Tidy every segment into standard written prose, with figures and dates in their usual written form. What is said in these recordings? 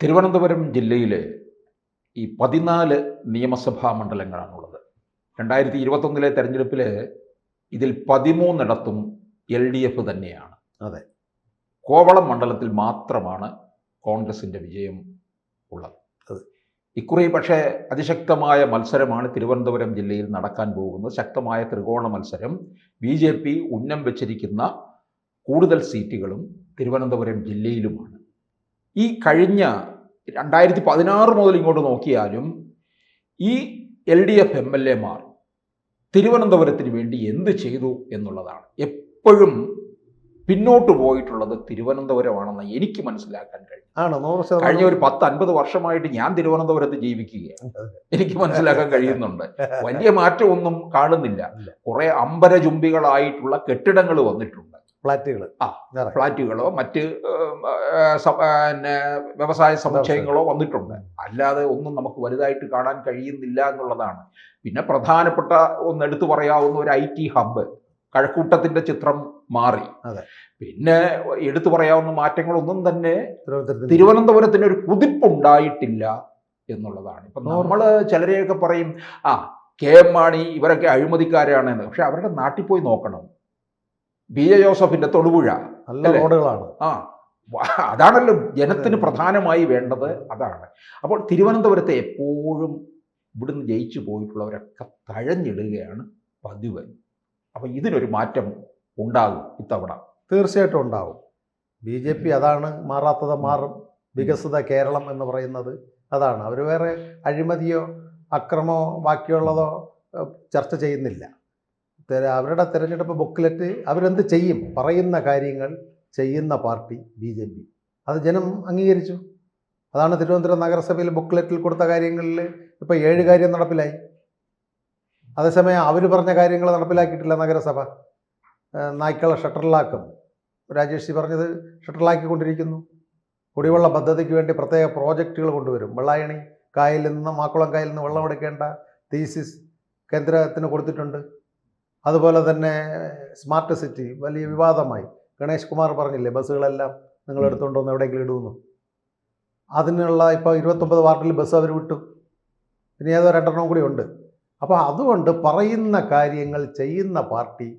തിരുവനന്തപുരം ജില്ലയിലെ ഈ 14 നിയമസഭാ മണ്ഡലങ്ങളാണുള്ളത്. 2021 തെരഞ്ഞെടുപ്പിൽ ഇതിൽ 13 LDF തന്നെയാണ്. അതെ. കോവളം മണ്ഡലത്തിൽ മാത്രമാണ് കോൺഗ്രസിൻ്റെ വിജയം ഉള്ളത്. ഇക്കുറി പക്ഷേ അതിശക്തമായ മത്സരമാണ് തിരുവനന്തപുരം ജില്ലയിൽ നടക്കാൻ പോകുന്നത്. ശക്തമായ ത്രികോണ മത്സരം. BJP ഉന്നം വെച്ചിരിക്കുന്ന കൂടുതൽ സീറ്റുകളും തിരുവനന്തപുരം ജില്ലയിലുമാണ്. ഈ കഴിഞ്ഞ 2016 മുതൽ ഇങ്ങോട്ട് നോക്കിയാലും ഈ LDF MLAമാർ തിരുവനന്തപുരത്തിന് വേണ്ടി എന്ത് ചെയ്തു എന്നുള്ളതാണ്. എപ്പോഴും പിന്നോട്ട് പോയിട്ടുള്ളത് തിരുവനന്തപുരമാണെന്ന് എനിക്ക് മനസ്സിലാക്കാൻ കഴിയും. കഴിഞ്ഞ ഒരു 10-50 വർഷമായിട്ട് ഞാൻ തിരുവനന്തപുരത്ത് ജീവിക്കുകയാണ്. എനിക്ക് മനസ്സിലാക്കാൻ കഴിയുന്നുണ്ട്. വലിയ മാറ്റമൊന്നും കാണുന്നില്ല. കുറെ അമ്പരചുംബികളായിട്ടുള്ള കെട്ടിടങ്ങൾ വന്നിട്ടുണ്ട്. ഫ്ലാറ്റുകളോ മറ്റ് വ്യവസായ സമുച്ചയങ്ങളോ വന്നിട്ടുണ്ട്. അല്ലാതെ ഒന്നും നമുക്ക് വലുതായിട്ട് കാണാൻ കഴിയുന്നില്ല എന്നുള്ളതാണ്. പിന്നെ പ്രധാനപ്പെട്ട ഒന്ന് എടുത്തു പറയാവുന്ന ഒരു IT ഹബ്ബ് കഴക്കൂട്ടത്തിന്റെ ചിത്രം മാറി. പിന്നെ എടുത്തു പറയാവുന്ന മാറ്റങ്ങളൊന്നും തന്നെ തിരുവനന്തപുരത്തിന് ഒരു കുതിപ്പുണ്ടായിട്ടില്ല എന്നുള്ളതാണ്. ഇപ്പം നമ്മൾ ചിലരെയൊക്കെ പറയും KM മാണി ഇവരൊക്കെ അഴിമതിക്കാരാണെന്ന്. പക്ഷെ അവരുടെ നാട്ടിൽ പോയി നോക്കണം. BJ ജോസഫിന്റെ തൊടുപുഴ റോഡുകളാണ്. അതാണല്ലോ ജനത്തിന് പ്രധാനമായി വേണ്ടത്. അതാണ്. അപ്പോൾ തിരുവനന്തപുരത്തെ എപ്പോഴും ഇവിടുന്ന് ജയിച്ചു പോയിട്ടുള്ളവരൊക്കെ തഴഞ്ഞിടുകയാണ് പതിവ്. അപ്പം ഇതിനൊരു മാറ്റം ഉണ്ടാകും ഇത്തവണ. തീർച്ചയായിട്ടും ഉണ്ടാവും. BJP അതാണ്, മാറാത്തത് മാറും. വികസിത കേരളം എന്ന് പറയുന്നത് അതാണ്. അവർ വേറെ അഴിമതിയോ അക്രമമോ ബാക്കിയുള്ളതോ ചർച്ച ചെയ്യുന്നില്ല. അവരുടെ തിരഞ്ഞെടുപ്പ് ബുക്ക്ലെറ്റ് അവരെന്ത് ചെയ്യും, പറയുന്ന കാര്യങ്ങൾ ചെയ്യുന്ന പാർട്ടി BJP. അത് ജനം അംഗീകരിച്ചു. അതാണ് തിരുവനന്തപുരം നഗരസഭയിൽ ബുക്ക്ലെറ്റിൽ കൊടുത്ത കാര്യങ്ങളിൽ ഇപ്പോൾ 7 കാര്യം നടപ്പിലായി. അതേസമയം അവർ പറഞ്ഞ കാര്യങ്ങൾ നടപ്പിലാക്കിയിട്ടില്ല നഗരസഭ. നായ്ക്കള ഷട്ടറിലാക്കും. രാജേഷ് പറഞ്ഞത് ഷട്ടറിലാക്കിക്കൊണ്ടിരിക്കുന്നു. കുടിവെള്ള പദ്ധതിക്ക് വേണ്ടി പ്രത്യേക പ്രോജക്റ്റുകൾ കൊണ്ടുവരും. വെള്ളായണി കായലിൽ നിന്ന്, മാക്കുളം കായലിൽ നിന്ന് വെള്ളം എടുക്കേണ്ട തീസിസ് കേന്ദ്രത്തിന് കൊടുത്തിട്ടുണ്ട്. അതുപോലെ തന്നെ സ്മാർട്ട് സിറ്റി വലിയ വിവാദമായി. ഗണേഷ് കുമാർ പറഞ്ഞില്ലേ, ബസ്സുകളെല്ലാം നിങ്ങൾ എടുത്തുകൊണ്ടുവന്ന് എവിടെയെങ്കിലും ഇടുന്നു. അതിനുള്ള ഇപ്പോൾ 29 വാർഡിൽ ബസ് അവർ വിട്ടു. ഇനി ഏതോ 2 കൂടി ഉണ്ട്. അപ്പോൾ അതുകൊണ്ട് പറയുന്ന കാര്യങ്ങൾ ചെയ്യുന്ന പാർട്ടി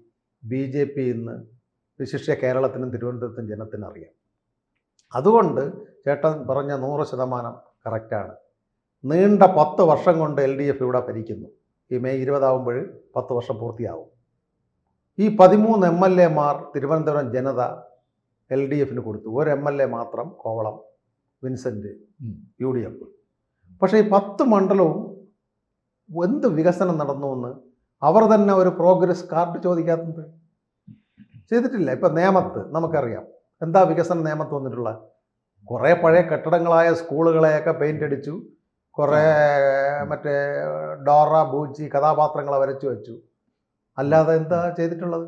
BJP ഇന്ന് വിശിഷ്യ കേരളത്തിനും തിരുവനന്തപുരത്തും ജനത്തിനും അറിയാം. അതുകൊണ്ട് ചേട്ടൻ പറഞ്ഞ 100% കറക്റ്റാണ്. നീണ്ട 10 വർഷം കൊണ്ട് LDF ഇവിടെ ഭരിക്കുന്നു. ഈ മെയ് 20 ആകുമ്പോൾ 10 വർഷം പൂർത്തിയാവും. ഈ 13 MLAമാർ തിരുവനന്തപുരം ജനത LDFന് കൊടുത്തു. ഒരു MLA മാത്രം കോവളം വിൻസെൻ്റ് UDF. പക്ഷേ ഈ 10 മണ്ഡലവും എന്ത് വികസനം നടന്നുവെന്ന് അവർ തന്നെ ഒരു പ്രോഗ്രസ് കാർഡ് ചോദിക്കാത്തത് ചെയ്തിട്ടില്ല. ഇപ്പം നേമത്ത് നമുക്കറിയാം എന്താ വികസനം നേമത്ത് വന്നിട്ടുള്ള. കുറേ പഴയ കെട്ടിടങ്ങളായ സ്കൂളുകളെയൊക്കെ പെയിൻ്റ് അടിച്ചു. കുറേ മറ്റേ ഡോറ ബൂച്ചി കഥാപാത്രങ്ങളെ വരച്ചു വെച്ചു. അല്ലാതെ എന്താ ചെയ്തിട്ടുള്ളത്?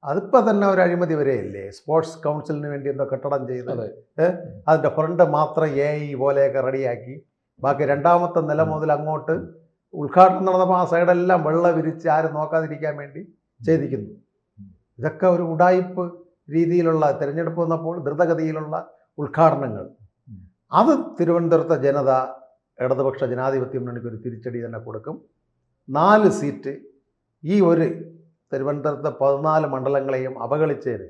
അതിപ്പോൾ തന്നെ ഒരു അഴിമതി വരെയല്ലേ. സ്പോർട്സ് കൗൺസിലിന് വേണ്ടി എന്തോ കെട്ടിടം ചെയ്ത് അതിൻ്റെ ഫ്രണ്ട് മാത്രം AI പോലെയൊക്കെ റെഡിയാക്കി, ബാക്കി 2ാമത്തെ നില മുതൽ അങ്ങോട്ട് ഉദ്ഘാടനം നടന്നപ്പോൾ ആ സൈഡെല്ലാം വെള്ളം വിരിച്ച് ആരും നോക്കാതിരിക്കാൻ വേണ്ടി ചെയ്തിരിക്കുന്നു. ഇതൊക്കെ ഒരു ഉഡായിപ്പ് രീതിയിലുള്ള തിരഞ്ഞെടുപ്പ് വന്നപ്പോൾ ദ്രുതഗതിയിലുള്ള ഉദ്ഘാടനങ്ങൾ. അത് തിരുവനന്തപുരത്തെ ജനത ഇടതുപക്ഷ ജനാധിപത്യ മുന്നണിക്ക് ഒരു തിരിച്ചടി തന്നെ കൊടുക്കും. 4 സീറ്റ് ഈ ഒരു തിരുവനന്തപുരത്തെ 14 മണ്ഡലങ്ങളെയും അവഗണിച്ചതിന്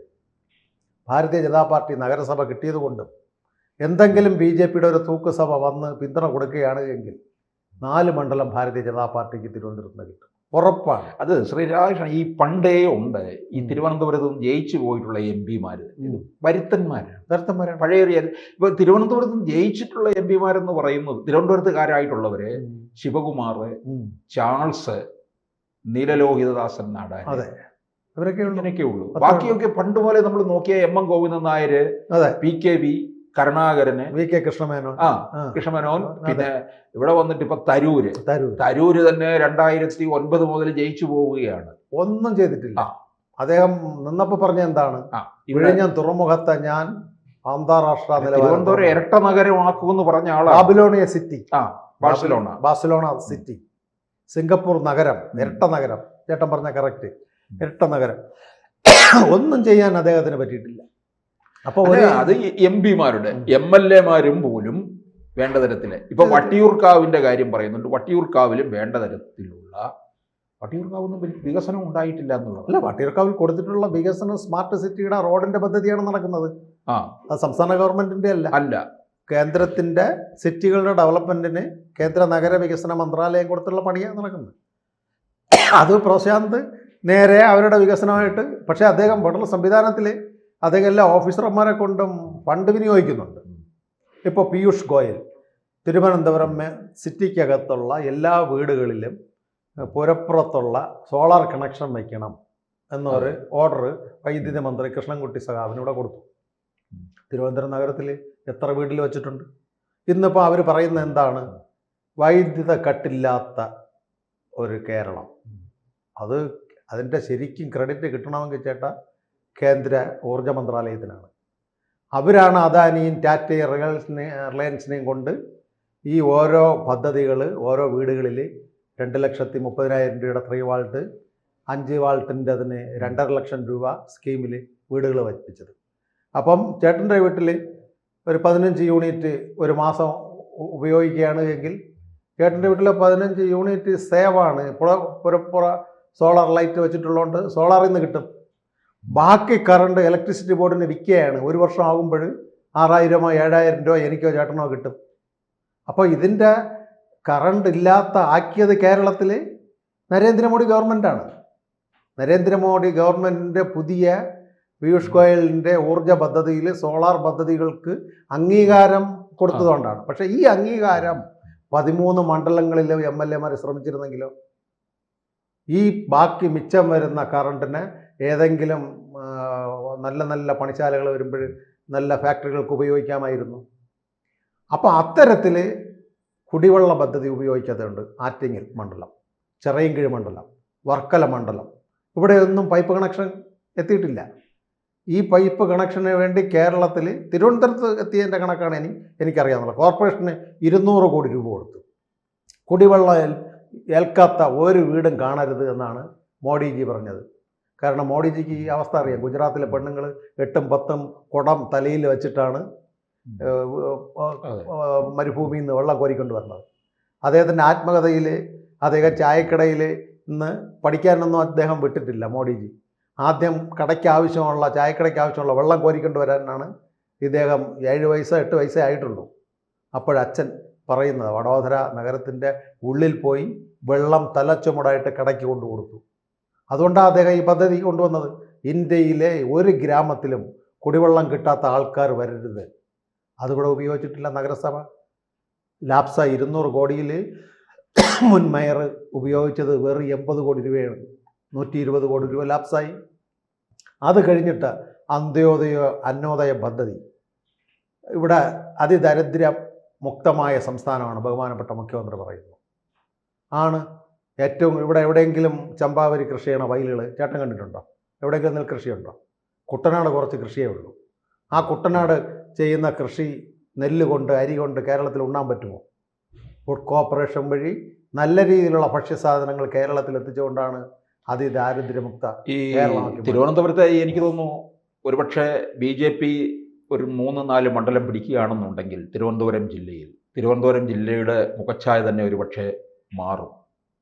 ഭാരതീയ ജനതാ പാർട്ടി നഗരസഭ കിട്ടിയതുകൊണ്ടും എന്തെങ്കിലും BJPയുടെ ഒരു തൂക്കുസഭ വന്ന് പിന്തുണ കൊടുക്കുകയാണ് എങ്കിൽ 4 മണ്ഡലം ഭാരതീയ ജനതാ പാർട്ടിക്ക് തിരുവനന്തപുരത്ത് നിന്ന് കിട്ടും, ഉറപ്പാണ്. അത് ശ്രീരാകൃഷ്ണൻ, ഈ പണ്ടേ ഉണ്ട് ഈ തിരുവനന്തപുരത്ത് ജയിച്ചു പോയിട്ടുള്ള MPമാർ വരുത്തന്മാരാണ്. പഴയ ഇപ്പോൾ തിരുവനന്തപുരത്ത് ജയിച്ചിട്ടുള്ള MPമാരെന്ന് പറയുന്നത് തിരുവനന്തപുരത്തുകാരായിട്ടുള്ളവര് ശിവകുമാർ, ചാൾസ്, നീലലോഹിതദാസൻ നാടാർ, ഇവരൊക്കെ ഉള്ളൂ. ബാക്കിയൊക്കെ പണ്ട് പോലെ നമ്മൾ നോക്കിയ MM ഗോവിന്ദൻ നായർ, PKV കരുണാകരന്, VK കൃഷ്ണമേനോൻ, പിന്നെ ഇവിടെ വന്നിട്ട് ഇപ്പൊ തരൂര് തന്നെ 2009 മുതൽ ജയിച്ചു പോവുകയാണ്. ഒന്നും ചെയ്തിട്ടില്ല. അദ്ദേഹം നിന്നപ്പോ പറഞ്ഞ എന്താണ്, വിഴിഞ്ഞം തുറമുഖത്തെ ഞാൻ അന്താരാഷ്ട്ര തിരുവനന്തപുരം ഇരട്ട നഗരമാക്കുമെന്ന് പറഞ്ഞ ആളാണ്. Babylonia city, Barcelona city, Singapore നഗരം, ഇരട്ട നഗരം. ചേട്ടൻ പറഞ്ഞ കറക്റ്റ്, ഇരട്ട നഗരം. ഒന്നും ചെയ്യാൻ അദ്ദേഹത്തിന് പറ്റിയിട്ടില്ല. അപ്പോൾ അത് MPമാരുടെ MLAമാരും പോലും വേണ്ട തരത്തിൽ ഇപ്പൊ വട്ടിയൂർക്കാവിന്റെ കാര്യം പറയുന്നുണ്ട്. വട്ടിയൂർക്കാവിലും വേണ്ട തരത്തിലുള്ള വട്ടിയൂർക്കാവൊന്നും വികസനം ഉണ്ടായിട്ടില്ല എന്നുള്ളത്. അല്ല, വട്ടിയൂർക്കാവിൽ കൊടുത്തിട്ടുള്ള വികസനം സ്മാർട്ട് സിറ്റിയുടെ റോഡിന്റെ പദ്ധതിയാണ് നടക്കുന്നത്. അത് സംസ്ഥാന ഗവൺമെന്റിന്റെ അല്ല, കേന്ദ്രത്തിന്റെ സിറ്റികളുടെ ഡെവലപ്മെന്റിന് കേന്ദ്ര നഗര വികസന മന്ത്രാലയം കൊടുത്തുള്ള പണിയാണ് നടക്കുന്നത്. അത് പ്രശാന്ത് നേരെ അവരുടെ വികസനമായിട്ട്, പക്ഷേ അദ്ദേഹം ഫെഡറൽ സംവിധാനത്തിൽ അദ്ദേഹം എല്ലാ ഓഫീസർമാരെ കൊണ്ടും ഫണ്ട് വിനിയോഗിക്കുന്നുണ്ട്. ഇപ്പോൾ പീയൂഷ് ഗോയൽ തിരുവനന്തപുരം സിറ്റിക്കകത്തുള്ള എല്ലാ വീടുകളിലും പുരപ്പുറത്തുള്ള സോളാർ കണക്ഷൻ വയ്ക്കണം എന്നൊരു ഓർഡർ വൈദ്യുതി മന്ത്രി കൃഷ്ണൻകുട്ടി സഖാവിന് ഇവിടെ കൊടുത്തു. തിരുവനന്തപുരം നഗരത്തിൽ എത്ര വീട്ടിൽ വെച്ചിട്ടുണ്ട്? ഇന്നിപ്പോൾ അവർ പറയുന്നത് എന്താണ്? വൈദ്യുത കട്ടില്ലാത്ത ഒരു കേരളം. അതിൻ്റെ ശരിക്കും ക്രെഡിറ്റ് കിട്ടണമെങ്കിൽ ചേട്ടാ കേന്ദ്ര ഊർജ മന്ത്രാലയത്തിനാണ്. അവരാണ് അദാനിയും ടാറ്റയും റിലയൻസിനെയും കൊണ്ട് ഈ ഓരോ പദ്ധതികൾ ഓരോ വീടുകളിൽ 2,30,000 രൂപയുടെ 3 വാൾട്ട്, 5 വാൾട്ടിൻ്റെ അതിന് 2.5 ലക്ഷം രൂപ സ്കീമിൽ വീടുകൾ വയ്പ്പിച്ചത്. അപ്പം ചേട്ടൻ്റെ വീട്ടിൽ ഒരു 15 യൂണിറ്റ് ഒരു മാസം ഉപയോഗിക്കുകയാണ് എങ്കിൽ ചേട്ടൻ്റെ വീട്ടിലെ 15 യൂണിറ്റ് സേവാണ്. പുറപ്പുറ സോളാർ ലൈറ്റ് വെച്ചിട്ടുള്ളതുകൊണ്ട് സോളാറിൽ നിന്ന് കിട്ടും. ബാക്കി കറണ്ട് ഇലക്ട്രിസിറ്റി ബോർഡിന് വിൽക്കുകയാണ്. ഒരു വർഷം ആകുമ്പോൾ 6,000 7,000 രൂപ എനിക്കോ ചേട്ടനോ കിട്ടും. അപ്പോൾ ഇതിൻ്റെ കറണ്ട് ഇല്ലാത്ത ആക്കിയത് കേരളത്തിൽ നരേന്ദ്രമോദി ഗവൺമെൻറ്റാണ്. നരേന്ദ്രമോദി ഗവൺമെൻറ്റിൻ്റെ പുതിയ പീയൂഷ് ഗോയലിൻ്റെ ഊർജ പദ്ധതിയിൽ സോളാർ പദ്ധതികൾക്ക് അംഗീകാരം കൊടുത്തതുകൊണ്ടാണ്. പക്ഷേ ഈ അംഗീകാരം 13 മണ്ഡലങ്ങളിലെ MLA ശ്രമിച്ചിരുന്നെങ്കിലോ ഈ ബാക്കി മിച്ചം വരുന്ന കറണ്ടിന് ഏതെങ്കിലും നല്ല നല്ല പണിശാലകൾ വരുമ്പോൾ നല്ല ഫാക്ടറികൾക്ക് ഉപയോഗിക്കാമായിരുന്നു. അപ്പോൾ അത്തരത്തിൽ കുടിവെള്ള പദ്ധതി ഉപയോഗിക്കാത്തതുണ്ട്. ആറ്റിങ്ങൽ മണ്ഡലം, ചിറയൻകീഴ് മണ്ഡലം, വർക്കല മണ്ഡലം, ഇവിടെയൊന്നും പൈപ്പ് കണക്ഷൻ എത്തിയിട്ടില്ല. ഈ പൈപ്പ് കണക്ഷന് വേണ്ടി കേരളത്തിൽ തിരുവനന്തപുരത്ത് എത്തിയതിൻ്റെ കണക്കാണ് എനിക്കറിയാവുന്നത്. കോർപ്പറേഷന് 200 കോടി രൂപ കൊടുത്തു. കുടിവെള്ളം ഏൽക്കാത്ത ഒരു വീടും കാണരുത് എന്നാണ് മോഡിജി പറഞ്ഞത്. കാരണം മോഡിജിക്ക് ഈ അവസ്ഥ അറിയാം. ഗുജറാത്തിലെ പെണ്ണുങ്ങൾ 8ഉം 10ഉം കുടം തലയിൽ വെച്ചിട്ടാണ് മരുഭൂമിയിൽ നിന്ന് വെള്ളം കോരിക്കൊണ്ട് വരുന്നത്. അദ്ദേഹത്തിൻ്റെ ആത്മകഥയിൽ അദ്ദേഹം ചായക്കടയിൽ ഇന്ന് പഠിക്കാനൊന്നും അദ്ദേഹം വിട്ടിട്ടില്ല മോഡിജി. ആദ്യം ചായക്കടയ്ക്ക് ആവശ്യമുള്ള വെള്ളം കോരിക്കൊണ്ട് വരാനാണ് ഇദ്ദേഹം 7 വയസ്സോ 8 വയസ്സേ ആയിട്ടുള്ളൂ. അപ്പോഴച്ഛൻ പറയുന്നത് വഡോദര നഗരത്തിൻ്റെ ഉള്ളിൽ പോയി വെള്ളം തലച്ചുമടായിട്ട് കടയ്ക്ക് കൊണ്ടു കൊടുത്തു. അതുകൊണ്ടാണ് അദ്ദേഹം ഈ പദ്ധതി കൊണ്ടുവന്നത്. ഇന്ത്യയിലെ ഒരു ഗ്രാമത്തിലും കുടിവെള്ളം കിട്ടാത്ത ആൾക്കാർ വരരുത്. അതിവിടെ ഉപയോഗിച്ചിട്ടില്ല നഗരസഭ. ലാപ്സ 200 കോടിയിൽ മുൻ മേയർ ഉപയോഗിച്ചത് വെറും 80 കോടി രൂപയാണ്. 120 കോടി രൂപ ലാപ്സായി. അത് കഴിഞ്ഞിട്ട് അന്യോദയ പദ്ധതി. ഇവിടെ അതിദരിദ്ര മുക്തമായ സംസ്ഥാനമാണ് ബഹുമാനപ്പെട്ട മുഖ്യമന്ത്രി പറയുന്നു. ആണ് ഏറ്റവും ഇവിടെ എവിടെയെങ്കിലും ചമ്പാവരി കൃഷി ചെയ്യണ വയലുകൾ ചേട്ടൻ കണ്ടിട്ടുണ്ടോ? എവിടെയെങ്കിലും നെൽകൃഷിയുണ്ടോ? കുട്ടനാട് കുറച്ച് കൃഷിയേ ഉള്ളൂ. ആ കുട്ടനാട് ചെയ്യുന്ന കൃഷി നെല്ല് കൊണ്ട് അരി കൊണ്ട് കേരളത്തിൽ ഉണ്ണാൻ പറ്റുമോ? ഫുഡ് കോർപ്പറേഷൻ വഴി നല്ല രീതിയിലുള്ള ഭക്ഷ്യസാധനങ്ങൾ കേരളത്തിൽ എത്തിച്ചുകൊണ്ടാണ് അതിദാരിദ്ര്യമുക്ത കേരളമാക്കി. തിരുവനന്തപുരത്ത് എനിക്ക് തോന്നുന്നു ഒരുപക്ഷെ BJP ഒരു 3-4 മണ്ഡലം പിടിക്കുകയാണെന്നുണ്ടെങ്കിൽ തിരുവനന്തപുരം ജില്ലയുടെ മുഖച്ഛായ തന്നെ ഒരുപക്ഷെ മാറും.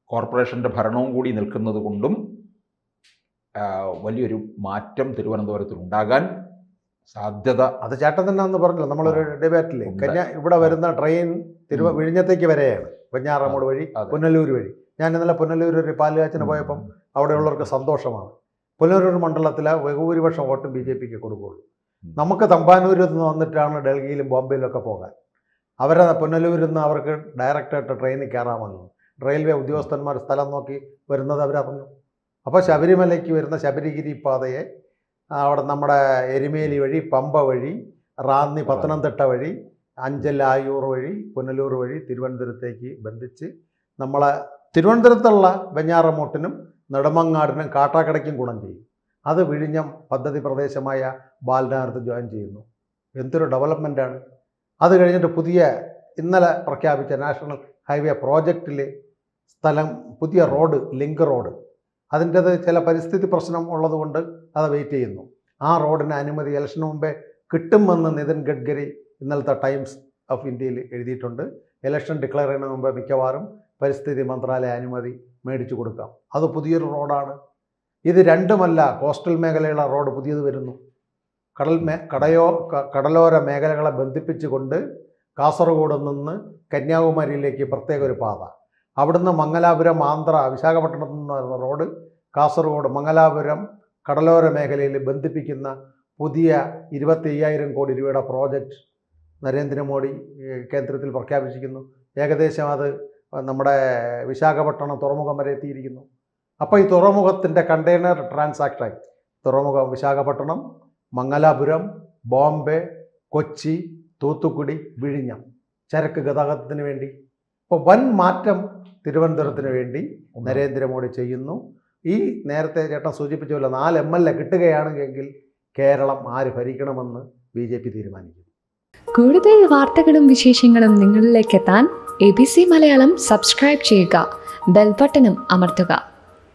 കോർപ്പറേഷൻ്റെ ഭരണവും കൂടി നിൽക്കുന്നത് കൊണ്ടും വലിയൊരു മാറ്റം തിരുവനന്തപുരത്തിൽ ഉണ്ടാകാൻ സാധ്യത. അത് ചേട്ടൻ തന്നെ അന്ന് പറഞ്ഞല്ലോ നമ്മളൊരു ഡിബേറ്റിൽ. ഇവിടെ വരുന്ന ട്രെയിൻ വിഴിഞ്ഞത്തേക്ക് വരെയാണ്, വെഞ്ഞാറമൂട് വഴി പുനലൂർ വഴി. ഞാൻ ഇന്നലെ പുനലൂർ ഒരു പാലുകാച്ചിന് പോയപ്പം അവിടെയുള്ളവർക്ക് സന്തോഷമാണ്. പുനലൂർ മണ്ഡലത്തിലെ ബഹുഭൂരിപക്ഷം വോട്ടും BJPക്ക് കൊടുക്കുകയുള്ളൂ. നമുക്ക് തമ്പാനൂരിൽ നിന്ന് വന്നിട്ടാണ് ഡൽഹിയിലും ബോംബെയിലും ഒക്കെ പോകാൻ. പുനലൂരിൽ നിന്ന് അവർക്ക് ഡയറക്റ്റായിട്ട് ട്രെയിനിൽ കയറാമെന്ന് റെയിൽവേ ഉദ്യോഗസ്ഥന്മാർ സ്ഥലം നോക്കി വരുന്നത് അവരറിഞ്ഞു. അപ്പോൾ ശബരിമലയ്ക്ക് വരുന്ന ശബരിഗിരി പാതയെ അവിടെ നമ്മുടെ എരുമേലി വഴി, പമ്പ വഴി, റാന്നി പത്തനംതിട്ട വഴി, അഞ്ചൽ ആയൂർ വഴി, പുനലൂർ വഴി തിരുവനന്തപുരത്തേക്ക് ബന്ധിച്ച് നമ്മളെ തിരുവനന്തപുരത്തുള്ള വെഞ്ഞാറമൂട്ടിനും നെടുമങ്ങാടിനും കാട്ടാക്കടയ്ക്കും ഗുണം ചെയ്യും. അത് വിഴിഞ്ഞം പദ്ധതി പ്രദേശമായ ബാലനഗരത്ത് ജോയിൻ ചെയ്യുന്നു. എന്തൊരു ഡെവലപ്മെൻറ്റാണ്. അത് കഴിഞ്ഞിട്ട് ഇന്നലെ പ്രഖ്യാപിച്ച നാഷണൽ ഹൈവേ പ്രോജക്റ്റിൽ പുതിയ റോഡ്, ലിങ്ക് റോഡ്, അതിൻ്റെത് ചില പരിസ്ഥിതി പ്രശ്നം ഉള്ളതുകൊണ്ട് അത് വെയിറ്റ് ചെയ്യുന്നു. ആ റോഡിന് അനുമതി ഇലക്ഷന് മുമ്പേ കിട്ടുമെന്ന് നിതിൻ ഗഡ്കരി ഇന്നലത്തെ ടൈംസ് ഓഫ് ഇന്ത്യയിൽ എഴുതിയിട്ടുണ്ട്. ഇലക്ഷൻ ഡിക്ലെയർ ചെയ്യുന്നതിന് മുമ്പ് മിക്കവാറും പരിസ്ഥിതി മന്ത്രാലയ അനുമതി മേടിച്ചു കൊടുക്കാം. അത് പുതിയൊരു റോഡാണ്. ഇത് രണ്ടുമല്ല, കോസ്റ്റൽ മേഖലയുള്ള റോഡ് പുതിയത് വരുന്നു. കടലോര മേഖലകളെ ബന്ധിപ്പിച്ചുകൊണ്ട് കാസർഗോഡ് നിന്ന് കന്യാകുമാരിയിലേക്ക് പ്രത്യേക ഒരു പാത, അവിടുന്ന് മംഗലാപുരം ആന്ധ്ര വിശാഖപട്ടണത്തു നിന്ന് റോഡ് കാസർഗോഡ് മംഗലാപുരം കടലോര മേഖലയിൽ ബന്ധിപ്പിക്കുന്ന പുതിയ 25,000 കോടി രൂപയുടെ പ്രോജക്റ്റ് നരേന്ദ്രമോദി കേന്ദ്രത്തിൽ പ്രഖ്യാപിച്ചിരിക്കുന്നു. ഏകദേശം അത് നമ്മുടെ വിശാഖപട്ടണം തുറമുഖം വരെ എത്തിയിരിക്കുന്നു. അപ്പോൾ ഈ തുറമുഖത്തിൻ്റെ കണ്ടെയ്നർ ട്രാൻസാക്ഷൻ തുറമുഖം വിശാഖപട്ടണം, മംഗലാപുരം, ബോംബെ, കൊച്ചി, തൂത്തുക്കുടി, വിഴിഞ്ഞം ചരക്ക് ഗതാഗതത്തിന് വേണ്ടി. ഇപ്പോൾ വൻ മാറ്റം തിരുവനന്തപുരത്തിന് വേണ്ടി നരേന്ദ്രമോദി ചെയ്യുന്നു. ഈ നേരത്തെ ചേട്ടൻ സൂചിപ്പിച്ച പോലെ 4 MLA കിട്ടുകയാണെങ്കിൽ കേരളം ആര് ഭരിക്കണമെന്ന് BJP തീരുമാനിക്കും. കൂടുതൽ വാർത്തകളും വിശേഷങ്ങളും നിങ്ങളിലേക്ക് എത്താൻ ABC മലയാളം സബ്സ്ക്രൈബ് ചെയ്യുക, ബെൽ ബട്ടണും അമർത്തുക.